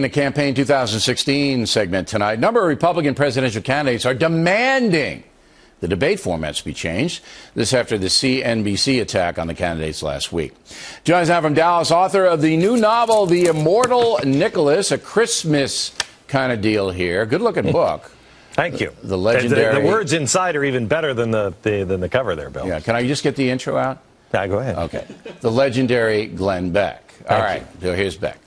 the Campaign 2016 segment tonight. A number of Republican presidential candidates are demanding the debate formats be changed. This after the CNBC attack on the candidates last week. Joins now from Dallas, author of the new novel, The Immortal Nicholas, a Christmas kind of deal here. Good-looking book. Thank you. The legendary... The words inside are even better than the cover there, Bill. Yeah, can I just get the intro out? Yeah, go ahead. Okay. The legendary Glenn Beck. All right, so here's Beck.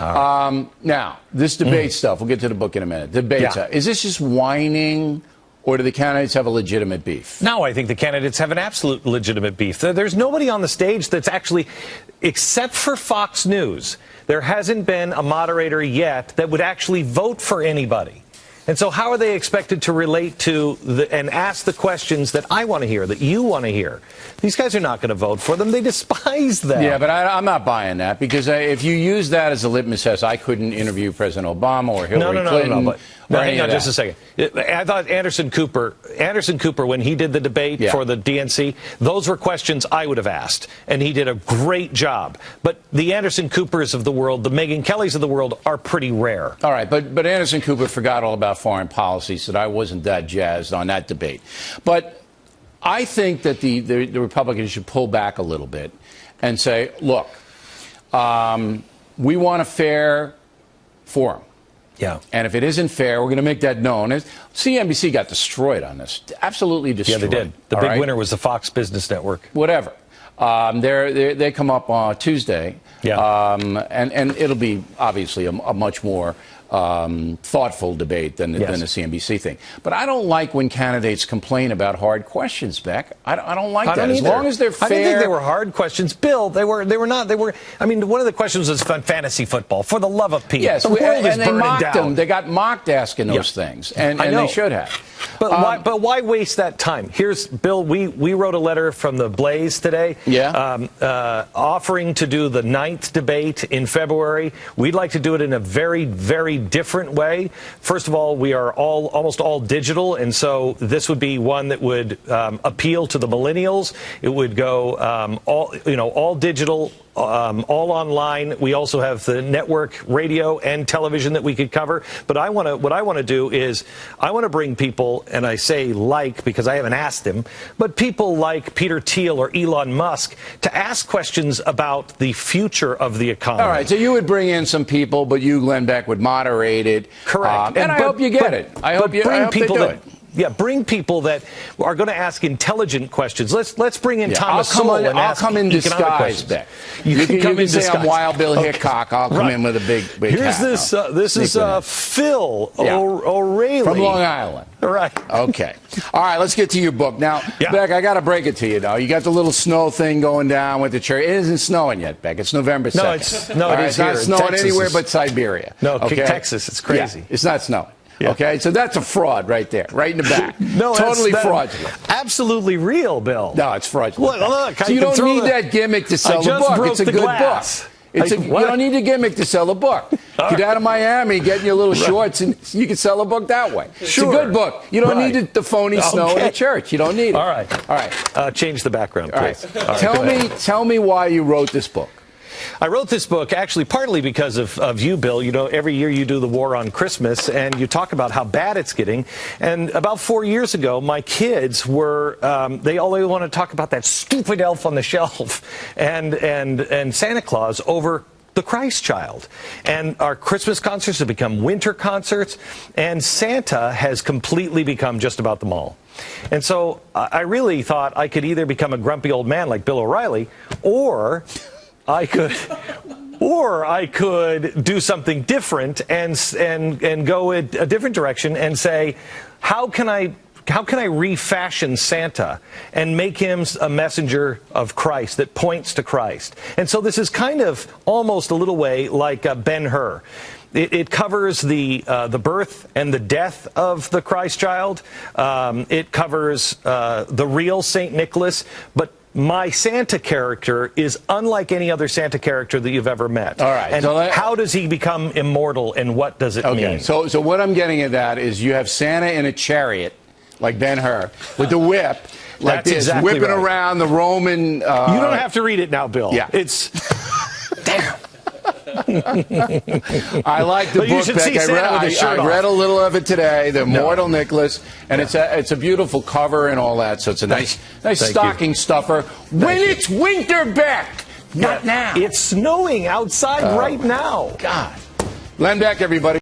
Now, this debate stuff, we'll get to the book in a minute. Is this just whining, or do the candidates have a legitimate beef? No, I think the candidates have an absolute legitimate beef. There's nobody on the stage that's actually, except for Fox News, there hasn't been a moderator yet that would actually vote for anybody. And so how are they expected to relate to and ask the questions that I want to hear, that you want to hear? These guys are not going to vote for them. They despise them. Yeah, but I'm not buying that, because if you use that as a litmus test, I couldn't interview President Obama or Hillary Clinton. No, hang on just a second. I thought Anderson Cooper, when he did the debate for the DNC, those were questions I would have asked, and he did a great job. But the Anderson Coopers of the world, the Megyn Kellys of the world, are pretty rare. All right, but Anderson Cooper forgot all about foreign policy, so I wasn't that jazzed on that debate. But I think that the Republicans should pull back a little bit and say, look, we want a fair forum. Yeah. And if it isn't fair, we're going to make that known. CNBC got destroyed on this. Absolutely destroyed. Yeah, they did. The big winner was the Fox Business Network. Whatever. They come up on Tuesday. Yeah. And it'll be obviously a much more thoughtful debate than the CNBC thing. But I don't like when candidates complain about hard questions, Beck. I don't like that. As long as they're fair. I didn't think they were hard questions. Bill, they were not. I mean, one of the questions was fantasy football, for the love of Pete. Yes, the world is they burning mocked down. them. They got mocked asking those things, and they should have. But why waste that time? Here's, Bill, we wrote a letter from the Blaze today offering to do the 9th debate in February. We'd like to do it in a very, very different way. First of all, we are almost all digital, and so this would be one that would appeal to the millennials. It would go all digital, all online. We also have the network radio and television that we could cover. But what I want to do is I want to bring people, and I say because I haven't asked them, but people like Peter Thiel or Elon Musk to ask questions about the future of the economy. All right, so you would bring in some people, but you, Glenn Beck, would moderate it. Correct. And I hope you get it. I hope they do it. Yeah, bring people that are going to ask intelligent questions. Let's bring in Thomas Sowell and I'll come in disguise, Beck. You can say I'm Wild Bill Hickok. I'll come in with a big Here's hat. This is Phil Oreilly. From Long Island. Right. Okay. All right, let's get to your book. Now, Beck, I got to break it to you, though. You got the little snow thing going down with the cherry. It isn't snowing yet, Beck. It's November 2nd. It's not snowing anywhere but Siberia. No, Texas. It's crazy. Yeah, it's not snowing. Yeah. Okay, so that's a fraud right there, right in the back. No, totally fraudulent. Absolutely real, Bill. No, it's fraudulent. Look, so you don't need that gimmick to sell the book. It's a good book. You don't need a gimmick to sell a book. Get out of Miami, get in your little shorts, and you can sell a book that way. Sure. It's a good book. You don't need the phony snow in the church. You don't need it. All right. Change the background, please. All right. Tell me why you wrote this book. I wrote this book actually partly because of you, Bill. You know, every year you do the war on Christmas, and you talk about how bad it's getting. And about 4 years ago, my kids were they want to talk about that stupid elf on the shelf and Santa Claus over the Christ child. And our Christmas concerts have become winter concerts, and Santa has completely become just about the mall. And so I really thought I could either become a grumpy old man like Bill O'Reilly, or I could do something different and go a different direction and say, how can I refashion Santa and make him a messenger of Christ that points to Christ? And so this is kind of almost a little way like Ben-Hur. It covers the birth and the death of the Christ child. It covers the real St. Nicholas, but my Santa character is unlike any other Santa character that you've ever met. All right. And how does he become immortal, and what does it mean? So what I'm getting at that is you have Santa in a chariot, like Ben-Hur, with the whip, like this, exactly whipping around the Roman... you don't have to read it now, Bill. Yeah. It's... Damn. I like the book, Beck. I read a little of it today, The Immortal Nicholas, and it's a beautiful cover and all that, so it's a nice stocking stuffer. When it's winter, Beck! Not now. It's snowing outside right now. God. Len Beck, everybody.